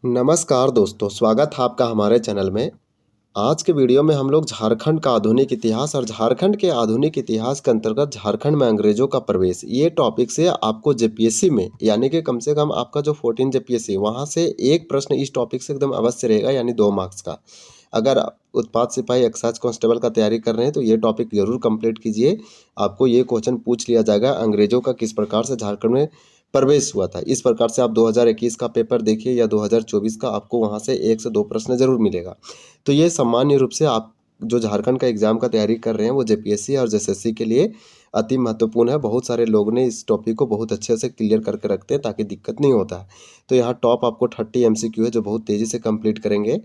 नमस्कार दोस्तों, स्वागत है आपका हमारे चैनल में। आज के वीडियो में हम लोग झारखंड का आधुनिक इतिहास और झारखंड के आधुनिक इतिहास के अंतर्गत झारखंड में अंग्रेजों का प्रवेश, ये टॉपिक से आपको जेपीएससी में यानी कि कम से कम आपका जो 14 जेपीएससी वहाँ से एक प्रश्न इस टॉपिक से एकदम अवश्य रहेगा, यानी 2 मार्क्स का। अगर आप उत्पाद सिपाही एक्साइज कांस्टेबल का तैयारी कर रहे हैं तो ये टॉपिक जरूर कंप्लीट कीजिए। आपको ये क्वेश्चन पूछ लिया जाएगा, अंग्रेजों का किस प्रकार से झारखंड में प्रवेश हुआ था। इस प्रकार से आप 2021 का पेपर देखिए या 2024 का, आपको वहाँ से 1 से 2 प्रश्न जरूर मिलेगा। तो ये सामान्य रूप से आप जो झारखंड का एग्जाम का तैयारी कर रहे हैं वो जेपीएससी और जेएसएससी के लिए अति महत्वपूर्ण है। बहुत सारे लोग ने इस टॉपिक को बहुत अच्छे से क्लियर करके रखते हैं ताकि दिक्कत नहीं होता है। तो यहाँ टॉप आपको 30 एमसीक्यू है जो बहुत तेज़ी से कंप्लीट करेंगे।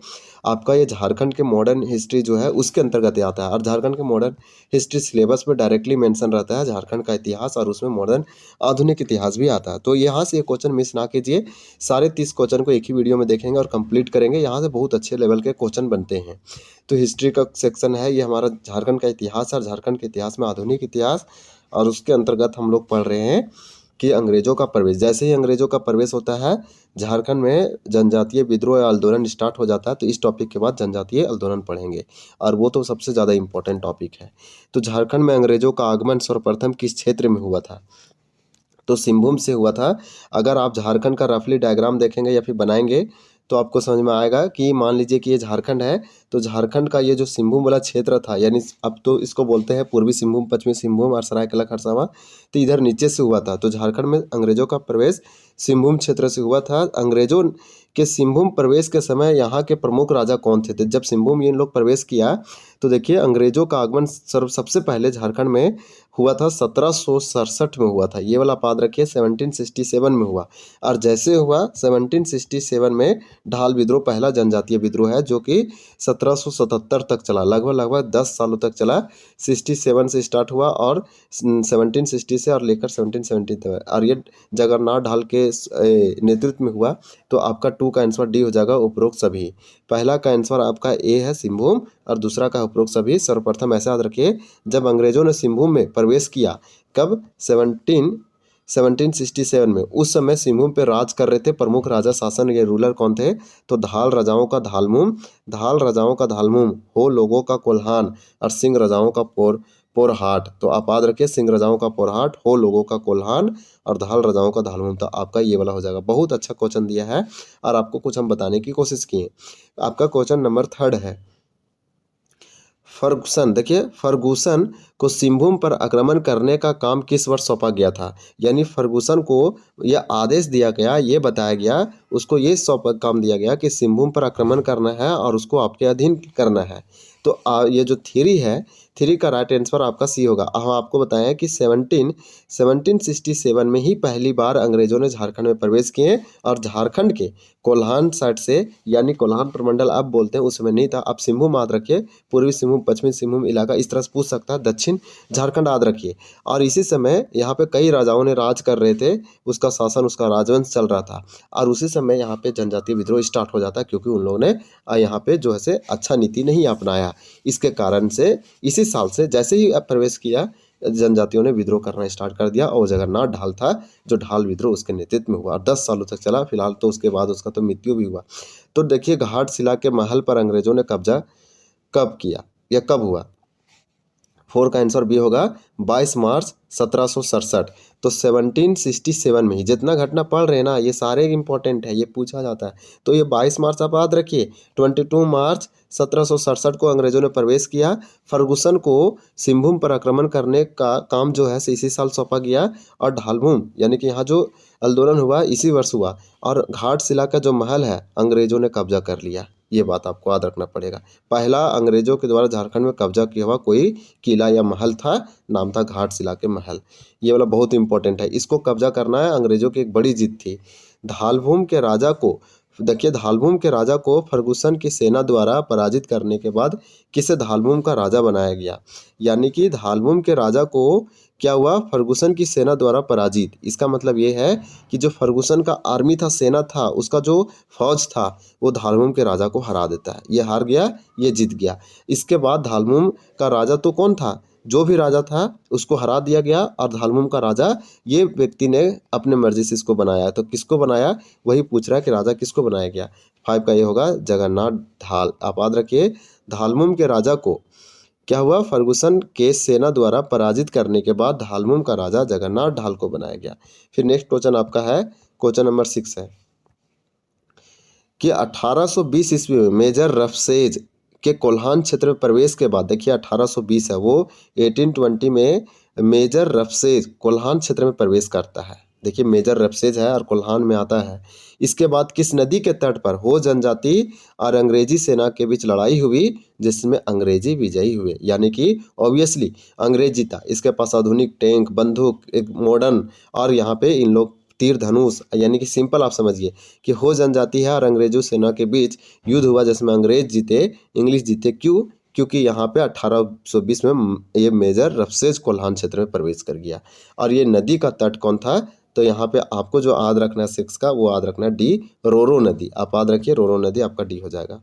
आपका ये झारखंड के मॉडर्न हिस्ट्री जो है उसके अंतर्गत आता है, और झारखंड के मॉडर्न हिस्ट्री सिलेबस में डायरेक्टली मेंशन रहता है झारखंड का इतिहास, और उसमें मॉडर्न आधुनिक इतिहास भी आता है। तो यहाँ से ये क्वेश्चन मिस ना कीजिए। सारे 30 क्वेश्चन को एक ही वीडियो में देखेंगे और कंप्लीट करेंगे। यहाँ से बहुत अच्छे लेवल के क्वेश्चन बनते हैं। तो हिस्ट्री का सेक्शन है, ये हमारा झारखंड का इतिहास और झारखंड के इतिहास में आधुनिक इतिहास, और उसके अंतर्गत हम लोग पढ़ रहे हैं कि अंग्रेजों का प्रवेश। जैसे ही अंग्रेजों का प्रवेश होता है झारखंड में, जनजातीय विद्रोह या आंदोलन स्टार्ट हो जाता है। तो इस टॉपिक के बाद जनजातीय आंदोलन पढ़ेंगे, और वो तो सबसे ज़्यादा इंपॉर्टेंट टॉपिक है। तो झारखंड में अंग्रेजों का आगमन सर्वप्रथम किस क्षेत्र में हुआ था? तो सिंहभूम से हुआ था। अगर आप झारखंड का रफली डायग्राम देखेंगे या फिर बनाएंगे तो आपको समझ में आएगा कि मान लीजिए कि ये झारखंड है, तो झारखंड का ये जो सिंहभूम वाला क्षेत्र था, यानी अब तो इसको बोलते हैं पूर्वी सिंहभूम, पश्चिमी सिंहभूम और सरायकेला खरसावां, तो इधर नीचे से हुआ था। तो झारखंड में अंग्रेजों का प्रवेश सिंहभूम क्षेत्र से हुआ था। अंग्रेजों के सिंहभूम प्रवेश के समय यहाँ के प्रमुख राजा कौन थे? तो जब सिंहभूम ये लोग प्रवेश किया तो देखिए अंग्रेजों का आगमन सबसे पहले झारखंड में हुआ था 1767 में हुआ था। ये वाला याद रखिए 1767 में हुआ। और जैसे हुआ 1767 में ढाल विद्रोह पहला जनजातीय विद्रोह है, जो कि 1777 तक चला, लगभग 10 सालों तक चला। 67 से स्टार्ट हुआ और 1760 से और लेकर 1770 तक, और ये जगन्नाथ ढाल के नेतृत्व में हुआ। तो आपका 2 का आंसर डी हो जाएगा, उपरोक्त सभी। पहला का आंसर आपका ए है सिंहभूम, और दूसरा का उपरोक्त सभी। सर्वप्रथम ऐसा याद रखिए, जब अंग्रेजों ने सिंहभूम में प्रवेश किया, कब? 1767 में। उस समय सिंहभूम पे राज कर रहे थे प्रमुख राजा शासन, ये रूलर कौन थे? तो धाल राजाओं का धालमुम, हो लोगों का कोल्हान, और सिंह राजाओं का पोरहाट। तो आप याद रखिए, सिंह राजाओं का पोरहाट, हो लोगों का कोल्हान, और धाल राजाओं का धालमुम। तो आपका ये वाला हो जाएगा। बहुत अच्छा क्वेश्चन दिया है और आपको कुछ हम बताने की कोशिश किए। आपका क्वेश्चन नंबर 3 है। फर्गुसन, देखिए फर्गुसन को सिंहभूम पर आक्रमण करने का काम किस वर्ष सौंपा गया था? यानी फर्गुसन को यह आदेश दिया गया, ये बताया गया, उसको ये काम दिया गया कि सिंहभूम पर आक्रमण करना है और उसको आपके अधीन करना है। तो ये जो थ्योरी है, थ्योरी का राइट आंसर आपका सी होगा। हम आपको बताएं कि 1767 में ही पहली बार अंग्रेजों ने झारखंड में प्रवेश किए, और झारखंड के कोल्हान साइड से, यानी कोल्हान प्रमंडल अब बोलते हैं, उस समय नहीं था। अब सिंहभूम याद रखिए, पूर्वी सिंहभूम, पश्चिमी सिंहभूम इलाका, इस तरह से पूछ सकता है। दक्षिण झारखंड याद रखिए। और इसी समय यहाँ पे कई राजाओं ने राज कर रहे थे, उसका शासन, उसका राजवंश चल रहा था। और उसी समय यहाँ पे जनजातीय विद्रोह स्टार्ट हो जाता है, क्योंकि उन लोगों ने यहाँ पे जो है से अच्छा नीति नहीं अपनाया। इसके कारण से इसी साल से जैसे ही प्रवेश किया, जनजातियों ने विद्रोह करना स्टार्ट कर दिया, और जगन्नाथ ढाल था जो ढाल विद्रोह उसके नेतृत्व में हुआ, और 10 सालों तक चला फिलहाल। तो उसके बाद उसका तो मृत्यु भी हुआ। तो देखिए घाटशिला के महल पर अंग्रेजों ने कब्जा कब किया या कब हुआ? 4 का आंसर बी होगा, 22 मार्च 1767। तो 1767 में ही। जितना घटना पढ़ रहे हैं ना, ये सारे इंपॉर्टेंट है, ये पूछा जाता है। तो ये 22 मार्च आप याद रखिए। 22 मार्च 1767 को अंग्रेजों ने प्रवेश किया। फर्गुसन को सिंहभूम पर आक्रमण करने का काम जो है इसी साल सौंपा गया, और ढालभूम यानी कि यहाँ जो आंदोलन हुआ इसी वर्ष हुआ, और घाटशिला का जो महल है अंग्रेजों ने कब्जा कर लिया। ये बात आपको याद रखना पड़ेगा। पहला अंग्रेजों के द्वारा झारखंड में कब्जा किया हुआ कोई किला या महल था, नाम था घाटशिला के महल। ये वाला बहुत इंपॉर्टेंट है, इसको कब्जा करना है। अंग्रेजों की एक बड़ी जीत थी। धालभूम के राजा को, देखिए धालभूम के राजा को फर्गुसन की सेना द्वारा पराजित करने के बाद किसे धालभूम का राजा बनाया गया? यानी कि धालभूम के राजा को क्या हुआ? फर्गुसन की सेना द्वारा पराजित। इसका मतलब ये है कि जो फर्गुसन का आर्मी था, सेना था, उसका जो फौज था, वो धालभूम के राजा को हरा देता है। ये हार गया, ये जीत गया। इसके बाद धालभूम का राजा तो कौन था? जो भी राजा था उसको हरा दिया गया और धालमुम का राजा ये व्यक्ति ने अपने मर्जी से इसको बनाया। तो किसको बनाया वही पूछ रहा है कि राजा किसको बनाया गया। 5 का ये होगा जगन्नाथ ढाल। आप याद रखिए धालमुम के राजा को क्या हुआ, फर्गुसन के सेना द्वारा पराजित करने के बाद धालमुम का राजा जगन्नाथ ढाल को बनाया गया। फिर नेक्स्ट क्वेश्चन आपका है, क्वेश्चन नंबर 6 है कि 1820 ईस्वी में मेजर रफसेज के कोल्हान क्षेत्र में प्रवेश के बाद, देखिए 1820 है वो 1820 में मेजर रफसेज कोल्हान क्षेत्र में प्रवेश करता है। देखिए मेजर रफसेज है और कोल्हान में आता है। इसके बाद किस नदी के तट पर हो जनजाति और अंग्रेजी सेना के बीच लड़ाई हुई जिसमें अंग्रेजी विजयी हुए, यानी कि ऑब्वियसली अंग्रेज जीता। इसके पास आधुनिक टैंक, बंदूक, एक मॉडर्न, और यहाँ पे इन लोग तीर धनुष, यानी कि सिंपल आप समझिए कि हो जनजाति है और अंग्रेजों सेना के बीच युद्ध हुआ जिसमें अंग्रेज जीते, इंग्लिश जीते। क्यों? क्योंकि यहाँ पे 1820 में ये मेजर रफसेज कोल्हान क्षेत्र में प्रवेश कर गया। और ये नदी का तट कौन था, तो यहाँ पे आपको जो याद रखना है 6 का, वो याद रखना है डी, रोरो नदी। आप याद रखिए रोरो नदी आपका डी हो जाएगा।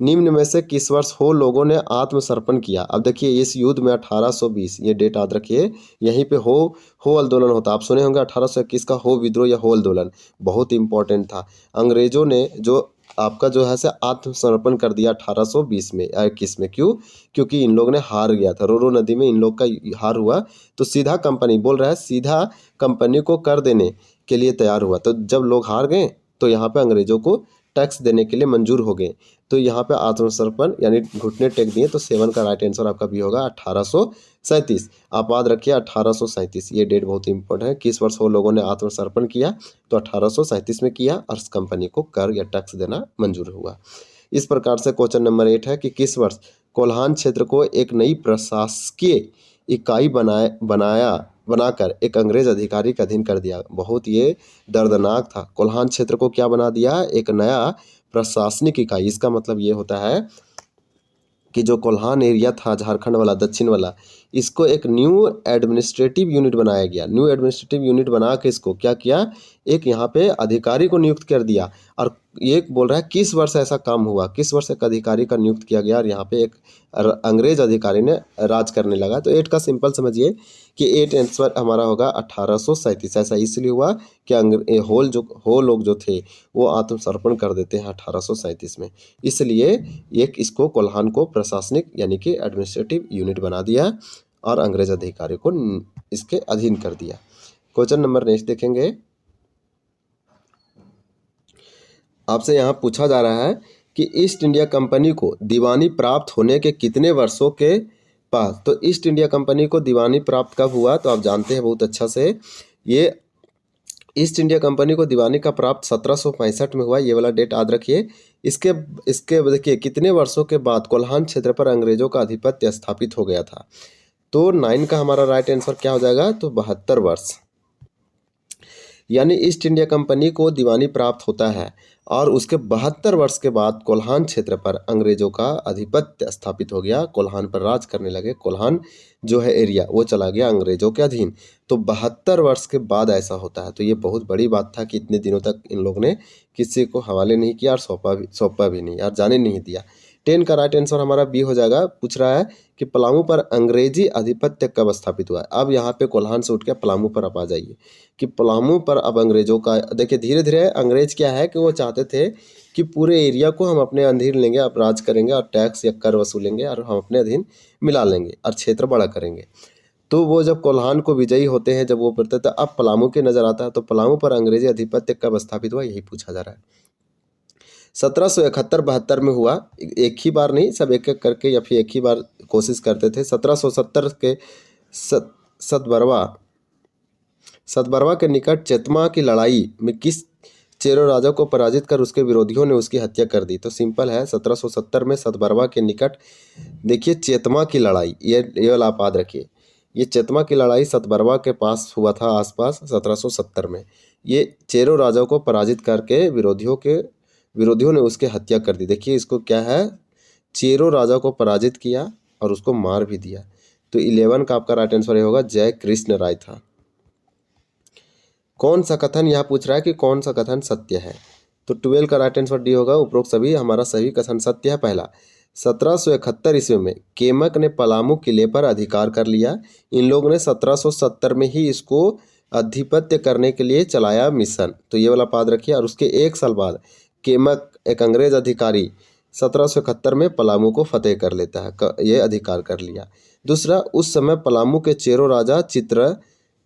निम्न में से किस वर्ष हो लोगों ने आत्मसमर्पण किया। अब देखिए इस युद्ध में 1820, ये डेट याद रखिए, यहीं पे हो आंदोलन होता। आप सुने होंगे 1821 का हो विद्रोह या हो आंदोलन, बहुत इंपॉर्टेंट था। अंग्रेजों ने जो आपका जो है से आत्मसमर्पण कर दिया 1820 में 21 में। क्यों? क्योंकि इन लोग ने हार गया था, रोरो नदी में इन लोग का हार हुआ। तो सीधा कंपनी बोल रहा है, सीधा कंपनी को कर देने के लिए तैयार हुआ। तो जब लोग हार गए तो यहाँ पे अंग्रेजों को टैक्स देने के लिए मंजूर हो गए। तो यहाँ पे आत्मसमर्पण यानी घुटने टेक दिए। तो 7 का राइट आंसर आपका भी होगा 1837। आप याद रखिए 1837, ये डेट बहुत इंपॉर्टेंट है। किस वर्ष वो लोगों ने आत्मसमर्पण किया, तो 1837 में किया और इस कंपनी को कर या टैक्स देना मंजूर हुआ। इस प्रकार से क्वेश्चन नंबर 8 है कि किस वर्ष कोल्हान क्षेत्र को एक नई प्रशासकीय इकाई बनाकर एक अंग्रेज अधिकारी के अधीन कर दिया। बहुत ये दर्दनाक था। कोल्हान क्षेत्र को क्या बना दिया, एक नया प्रशासनिक इकाई। इसका मतलब ये होता है कि जो कोल्हान एरिया था झारखंड वाला, दक्षिण वाला, इसको एक न्यू एडमिनिस्ट्रेटिव यूनिट बनाया गया। न्यू एडमिनिस्ट्रेटिव यूनिट बना के इसको क्या किया, एक यहाँ पे अधिकारी को नियुक्त कर दिया। और ये बोल रहा है किस वर्ष ऐसा काम हुआ, किस वर्ष एक अधिकारी का नियुक्त किया गया और यहाँ पे एक अंग्रेज अधिकारी ने राज करने लगा। तो 8 का सिंपल समझिए कि 8 आंसर हमारा होगा 1837। ऐसा इसलिए हुआ कि हो लोग जो थे वो आत्मसमर्पण कर देते हैं 1837 में। इसलिए एक इसको कोल्हान को प्रशासनिक यानी कि एडमिनिस्ट्रेटिव यूनिट बना दिया और अंग्रेज अधिकारी को इसके अधीन कर दिया। क्वेश्चन नंबर नेक्स्ट देखेंगे। आपसे यहाँ पूछा जा रहा है कि ईस्ट इंडिया कंपनी को दीवानी प्राप्त होने के कितने वर्षों के बाद। तो ईस्ट इंडिया कंपनी को दीवानी प्राप्त कब हुआ, तो आप जानते हैं बहुत अच्छा से। ये ईस्ट इंडिया कंपनी को दीवानी का प्राप्त 1765 में हुआ। ये वाला डेट याद रखिए। इसके देखिए कितने वर्षों के बाद कोल्हान क्षेत्र पर अंग्रेजों का आधिपत्य स्थापित हो गया था। तो 9 का हमारा राइट आंसर क्या हो जाएगा, तो 72 वर्ष। यानी ईस्ट इंडिया कंपनी को दीवानी प्राप्त होता है और उसके 72 वर्ष के बाद कोल्हान क्षेत्र पर अंग्रेजों का आधिपत्य स्थापित हो गया। कोल्हान पर राज करने लगे। कोल्हान जो है एरिया वो चला गया अंग्रेजों के अधीन। तो 72 वर्ष के बाद ऐसा होता है। तो ये बहुत बड़ी बात था कि इतने दिनों तक इन लोग ने किसी को हवाले नहीं किया और सौंपा भी नहीं और जाने नहीं दिया। 10 का राइट आंसर हमारा बी हो जाएगा। पूछ रहा है कि पलामू पर अंग्रेजी आधिपत्य कब स्थापित हुआ है। अब यहाँ पे कोल्हान से उठ के पलामू पर आप आ जाइए कि पलामू पर अब अंग्रेजों का, देखिए धीरे धीरे अंग्रेज क्या है कि वो चाहते थे कि पूरे एरिया को हम अपने अधीन लेंगे, अब राज करेंगे और टैक्स या कर वसूलेंगे और हम अपने अधीन मिला लेंगे और क्षेत्र बड़ा करेंगे। तो वो जब कोल्हान को विजयी होते हैं, जब वो करते थे, अब पलामू के नजर आता है। तो पलामू पर अंग्रेजी आधिपत्य कब स्थापित हुआ, यही पूछा जा रहा है। 1771-72 में हुआ। एक ही बार नहीं, सब एक एक करके या फिर एक ही बार कोशिश करते थे। 1770 के सतबरवा के निकट चेतमा की लड़ाई में किस चेरो राजा को पराजित कर उसके विरोधियों ने उसकी हत्या कर दी। तो सिंपल है, 1770 में सतबरवा के निकट देखिए चेतमा की लड़ाई, ये वाला आप याद रखिए। ये चेतमा की लड़ाई सतबरवा के पास हुआ था आसपास 1770 में। ये चेरो राजा को पराजित करके विरोधियों ने उसकी हत्या कर दी। देखिए इसको क्या है, चेरो राजा को पराजित किया और उसको मार भी दिया। तो 11 का आपका राइट आंसर होगा जय कृष्ण राय था। कौन सा कथन, यहाँ पूछ रहा है कि कौन सा कथन सत्य है। तो 12 का राइट आंसर डी होगा। उपरोक्त सभी हमारा सही कथन सत्य है। पहला, 1771 ईस्वी में केमक ने पलामू किले पर अधिकार कर लिया। इन लोगों ने 1770 में ही इसको अधिपत्य करने के लिए चलाया मिशन, तो ये वाला याद रखिए। और उसके एक साल बाद केमक, एक अंग्रेज अधिकारी, 1771 में पलामू को फतेह कर लेता है, ये अधिकार कर लिया। दूसरा, उस समय पलामू के चेरो राजा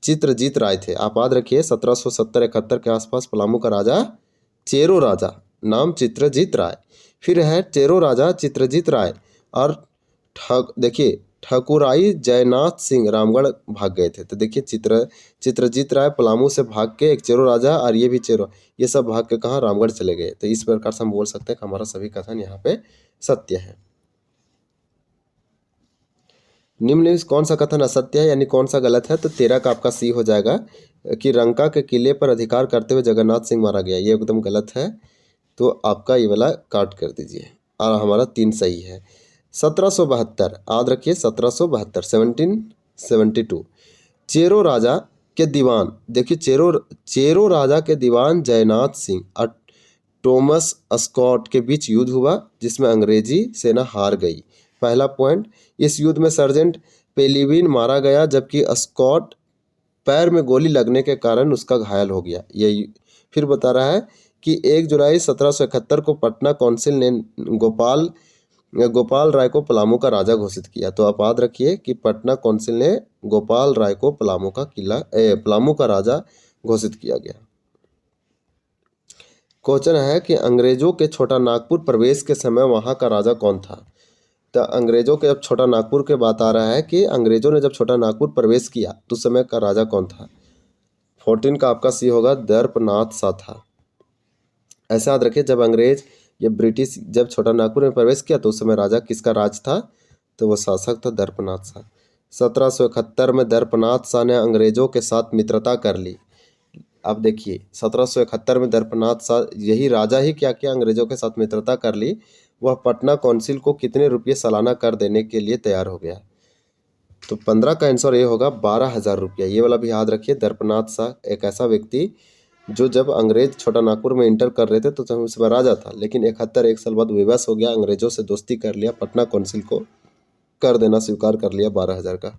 चित्रजीत राय थे। आप याद रखिए 1770-71 के आसपास पलामू का राजा चेरो राजा, नाम चित्रजीत राय। फिर है चेरो राजा चित्रजीत राय और देखिए ठकुराई जयनाथ सिंह रामगढ़ भाग गए थे। तो देखिए चित्रजीत राय पलामू से भाग के, एक चेरो राजा और ये भी चेरो, ये सब भाग के कहाँ, रामगढ़ चले गए। तो इस प्रकार से हम बोल सकते हैं कि हमारा सभी कथन यहाँ पे सत्य है। निम्न में कौन सा कथन असत्य है, यानी कौन सा गलत है? तो 13 का आपका सी हो जाएगा कि रंका के किले पर अधिकार करते हुए जगन्नाथ सिंह मारा गया, ये एकदम गलत है। तो आपका ये वाला काट कर दीजिए और हमारा 3 सही है। 1772 याद रखिए, 1772 1772 चेरो राजा के दीवान, देखिए चेरो राजा के दीवान जयनाथ सिंह और टॉमस स्कॉट के बीच युद्ध हुआ जिसमें अंग्रेजी सेना हार गई। पहला पॉइंट, इस युद्ध में सर्जेंट पेलिविन मारा गया जबकि स्कॉट पैर में गोली लगने के कारण उसका घायल हो गया। ये फिर बता रहा है कि 1 जुलाई 1771 को पटना काउंसिल ने गोपाल राय को पलामू का राजा घोषित किया। तो आप याद रखिए कि पटना काउंसिल ने गोपाल राय को पलामू का राजा घोषित किया गया। क्वेश्चन है कि अंग्रेजों के छोटा नागपुर प्रवेश के समय वहां का राजा कौन था? तो अंग्रेजों के जब छोटा नागपुर के बात आ रहा है कि अंग्रेजों ने जब छोटा नागपुर प्रवेश किया तो उस समय का राजा कौन था? 14 का आपका सी होगा, दर्पनाथ सा था। ऐसा याद रखिए, जब अंग्रेज या ब्रिटिश जब छोटा नागपुर में प्रवेश किया तो उस समय राजा किसका राज था? तो वो शासक था दर्पनाथ शाह। 1771 में दर्पनाथ शाह ने अंग्रेजों के साथ मित्रता कर ली। अब देखिए 1771 में दर्पनाथ शाह, यही राजा ही क्या किया, अंग्रेजों के साथ मित्रता कर ली। वह पटना काउंसिल को कितने रुपये सालाना कर देने के लिए तैयार हो गया? तो 15 का आंसर ये होगा 12,000 रुपया। ये वाला भी याद रखिए। दर्पनाथ शाह एक ऐसा व्यक्ति जो जब अंग्रेज छोटा नागपुर में इंटर कर रहे थे तो उसमें राजा था, लेकिन 71 एक साल बाद विवश हो गया, अंग्रेजों से दोस्ती कर लिया, पटना काउंसिल को कर देना स्वीकार कर लिया 12,000 का।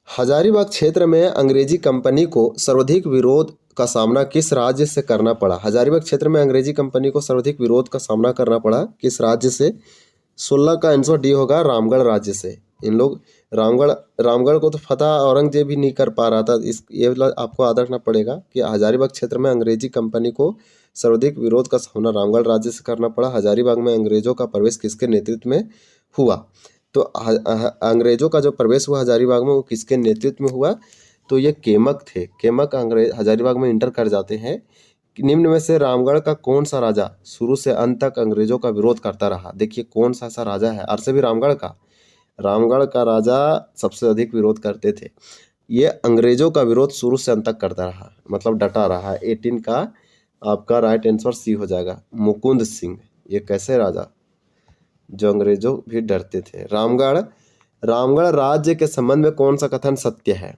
हजारीबाग क्षेत्र में अंग्रेजी कंपनी को सर्वाधिक विरोध का सामना किस राज्य से करना पड़ा? हजारीबाग क्षेत्र में अंग्रेजी कंपनी को सर्वाधिक विरोध का सामना करना पड़ा किस राज्य से? 16 का आंसर डी होगा, रामगढ़ राज्य से। इन लोग रामगढ़ को तो फतह औरंगजेब भी नहीं कर पा रहा था। ये आपको याद रखना पड़ेगा कि हजारीबाग क्षेत्र में अंग्रेजी कंपनी को सर्वाधिक विरोध का सामना रामगढ़ राज्य से करना पड़ा। हजारीबाग में अंग्रेजों का प्रवेश किसके नेतृत्व में हुआ? तो अंग्रेजों का जो प्रवेश हुआ हजारीबाग में वो किसके नेतृत्व में हुआ? तो ये केमक थे। केमक अंग्रेज हजारीबाग में इंटर कर जाते हैं। निम्न में से रामगढ़ का कौन सा राजा शुरू से अंत तक अंग्रेजों का विरोध करता रहा? देखिए कौन सा ऐसा राजा है, और से भी रामगढ़ का राजा सबसे अधिक विरोध करते थे। ये अंग्रेजों का विरोध शुरू से अंत तक करता रहा, मतलब डटा रहा। 18 का आपका राइट आंसर सी हो जाएगा, मुकुंद सिंह। ये कैसे राजा जो अंग्रेजों भी डरते थे। रामगढ़ राज्य के संबंध में कौन सा कथन सत्य है?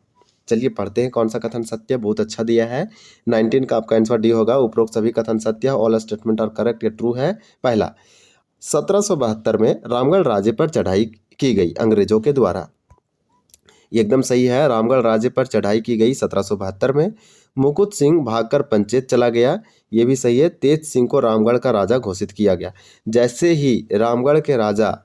चलिए पढ़ते हैं कौन सा कथन सत्य, बहुत अच्छा दिया है। 19 का आपका आंसर डी होगा, उपरोक्त सभी कथन सत्य है, ऑल स्टेटमेंट आर करेक्ट, ये ट्रू है। पहला, 1772 में रामगढ़ राज्य पर चढ़ाई की गई अंग्रेजों के द्वारा, ये एकदम सही है। रामगढ़ राज्य पर चढ़ाई की गई 1772 में। मुकुंद सिंह भागकर पंचेत चला गया, ये भी सही है। तेज सिंह को रामगढ़ का राजा घोषित किया गया। जैसे ही रामगढ़ के राजा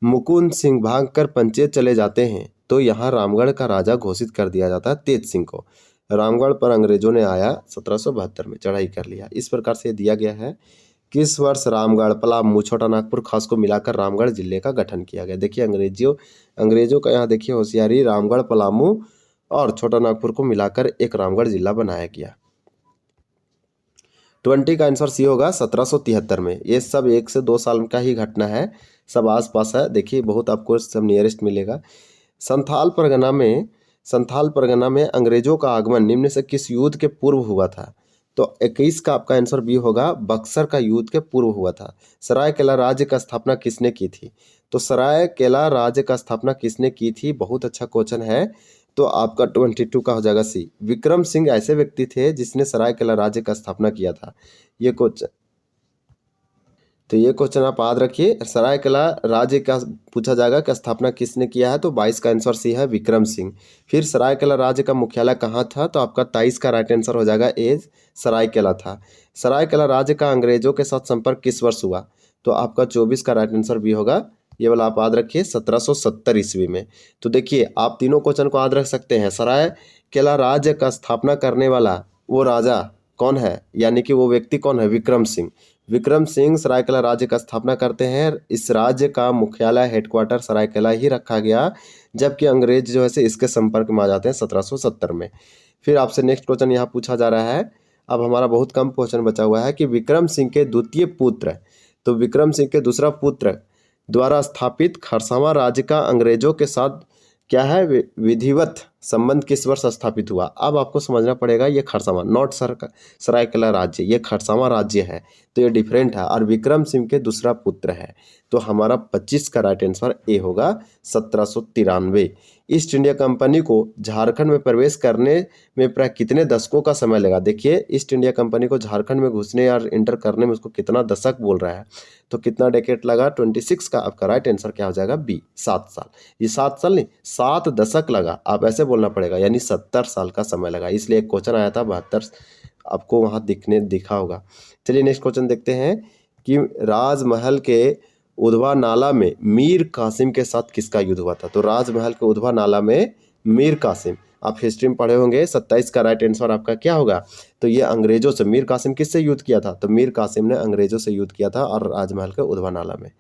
मुकुंद सिंह भागकर पंचेत चले जाते हैं तो यहाँ रामगढ़ का राजा घोषित कर दिया जाता है तेज सिंह को। रामगढ़ पर अंग्रेजों ने आया 1772 में चढ़ाई कर लिया। इस प्रकार से दिया गया है। किस वर्ष रामगढ़, पलामू, छोटा नागपुर खास को मिलाकर रामगढ़ जिले का गठन किया गया? देखिए अंग्रेजों का यहाँ देखिए होशियारी, रामगढ़, पलामू और छोटा नागपुर को मिलाकर एक रामगढ़ जिला बनाया गया। 20 का आंसर सी होगा, 1773 में। ये सब 1 से 2 साल का ही घटना है, सब आस पास है। देखिए बहुत आपको सब नियरेस्ट मिलेगा। संथाल परगना में अंग्रेजों का आगमन निम्न से किस युद्ध के पूर्व हुआ था? तो 21 का आपका आंसर बी होगा, बक्सर का युद्ध के पूर्व हुआ था। सरायकेला राज्य का स्थापना किसने की थी? तो सरायकेला राज्य का स्थापना किसने की थी? बहुत अच्छा क्वेश्चन है। तो आपका 22 का हो जाएगा सी। विक्रम सिंह ऐसे व्यक्ति थे जिसने सरायकेला राज्य का स्थापना किया था। ये क्वेश्चन आप याद रखिए। सरायकेला राज्य का पूछा जाएगा कि स्थापना किसने किया है, तो 22 का आंसर सी है, विक्रम सिंह। फिर सरायकेला राज्य का मुख्यालय कहाँ था, तो आपका 23 का राइट आंसर हो जाएगा ए, सरायकेला था। सरायकेला राज्य का अंग्रेजों के साथ संपर्क किस वर्ष हुआ, तो आपका 24 का राइट आंसर भी होगा। ये वाला आप याद रखिए 1770 ईस्वी में। तो देखिए आप तीनों क्वेश्चन को याद रख सकते हैं। सरायकेला राज्य का स्थापना करने वाला वो राजा कौन है, यानी कि वो व्यक्ति कौन है, विक्रम सिंह। विक्रम सिंह सरायकेला राज्य का स्थापना करते हैं। इस राज्य का मुख्यालय हेडक्वार्टर सरायकेला ही रखा गया, जबकि अंग्रेज जो है से इसके संपर्क में आ जाते हैं 1770 में। फिर आपसे नेक्स्ट क्वेश्चन यहाँ पूछा जा रहा है, अब हमारा बहुत कम क्वेश्चन बचा हुआ है कि विक्रम सिंह के द्वितीय पुत्र, तो विक्रम सिंह के दूसरा पुत्र द्वारा स्थापित खरसावां राज्य का अंग्रेजों के साथ क्या है, विधिवत संबंध किस वर्ष स्थापित हुआ। अब आपको समझना पड़ेगा ये खरसावां नॉट सरायकेला राज्य, ये खरसावां राज्य है, तो ये डिफरेंट है और विक्रम सिंह के दूसरा पुत्र है। तो हमारा 25 का राइट आंसर ए होगा 1793। ईस्ट इंडिया कंपनी को झारखंड में प्रवेश करने में प्राय कितने दशकों का समय लगा। देखिए ईस्ट इंडिया कंपनी को झारखंड में घुसने और इंटर करने में उसको कितना दशक बोल रहा है, तो कितना डेकेड लगा, 26 का आपका राइट आंसर क्या हो जाएगा, बी, 7 साल। ये 7 साल नहीं 7 दशक लगा, आप ऐसे बोलना पड़ेगा, यानी 70 साल का समय लगा। इसलिए एक क्वेश्चन आया था 72, आपको वहाँ दिखा होगा। चलिए नेक्स्ट क्वेश्चन देखते हैं कि राजमहल के उधवा नाला में मीर कासिम के साथ किसका युद्ध हुआ था। तो राजमहल के उधवा नाला में मीर कासिम, आप हिस्ट्री में पढ़े होंगे। 27 का राइट आंसर आपका क्या होगा, तो ये अंग्रेजों से। मीर कासिम किससे युद्ध किया था, तो मीर कासिम ने अंग्रेजों से युद्ध किया था और राजमहल के उधवा नाला में।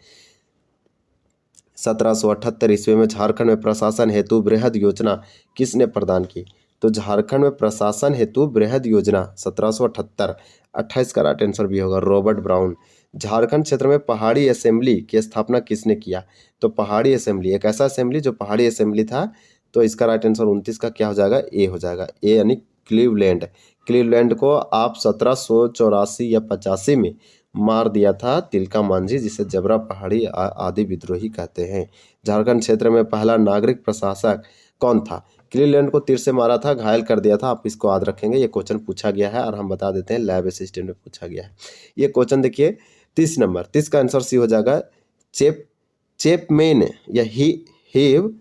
1778 ईस्वी में झारखंड में प्रशासन हेतु बृहद योजना किसने प्रदान की, तो झारखंड में प्रशासन हेतु बृहद योजना 1778, 28 का राइट आंसर भी होगा, रॉबर्ट ब्राउन। झारखंड क्षेत्र में पहाड़ी असेंबली की स्थापना किसने किया, तो पहाड़ी असेंबली एक ऐसा असेंबली जो पहाड़ी असेंबली था, तो इसका राइट आंसर 29 का क्या हो जाएगा, ए हो जाएगा, ए यानी क्लीवलैंड। क्लीवलैंड को आप 1784 या 85 में मार दिया था तिलका मांझी, जिसे जबरा पहाड़ी आदि विद्रोही कहते हैं। झारखंड क्षेत्र में पहला नागरिक प्रशासक कौन था, क्लीवलैंड को तीर से मारा था, घायल कर दिया था। आप इसको याद रखेंगे, ये क्वेश्चन पूछा गया है और हम बता देते हैं लैब असिस्टेंट में पूछा गया है। ये क्वेश्चन देखिए 30 नंबर, 30 का आंसर सी हो जाएगा, चेपमेन या हीव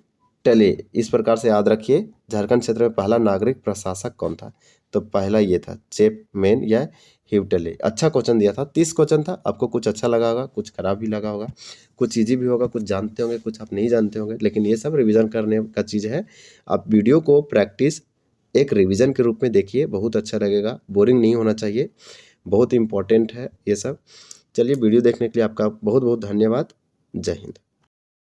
टले, इस प्रकार से याद रखिए। झारखंड क्षेत्र में पहला नागरिक प्रशासक कौन था, तो पहला ये था चेपमेन या ह्यूटले। अच्छा क्वेश्चन दिया था, 30 क्वेश्चन था, आपको कुछ अच्छा लगा होगा, कुछ खराब भी लगा होगा, कुछ इजी भी होगा, कुछ जानते होंगे, कुछ आप नहीं जानते होंगे, लेकिन ये सब रिवीजन करने का चीज़ है। आप वीडियो को प्रैक्टिस एक रिवीजन के रूप में देखिए, बहुत अच्छा लगेगा, बोरिंग नहीं होना चाहिए, बहुत इंपॉर्टेंट है ये सब। चलिए वीडियो देखने के लिए आपका बहुत बहुत धन्यवाद। जय हिंद।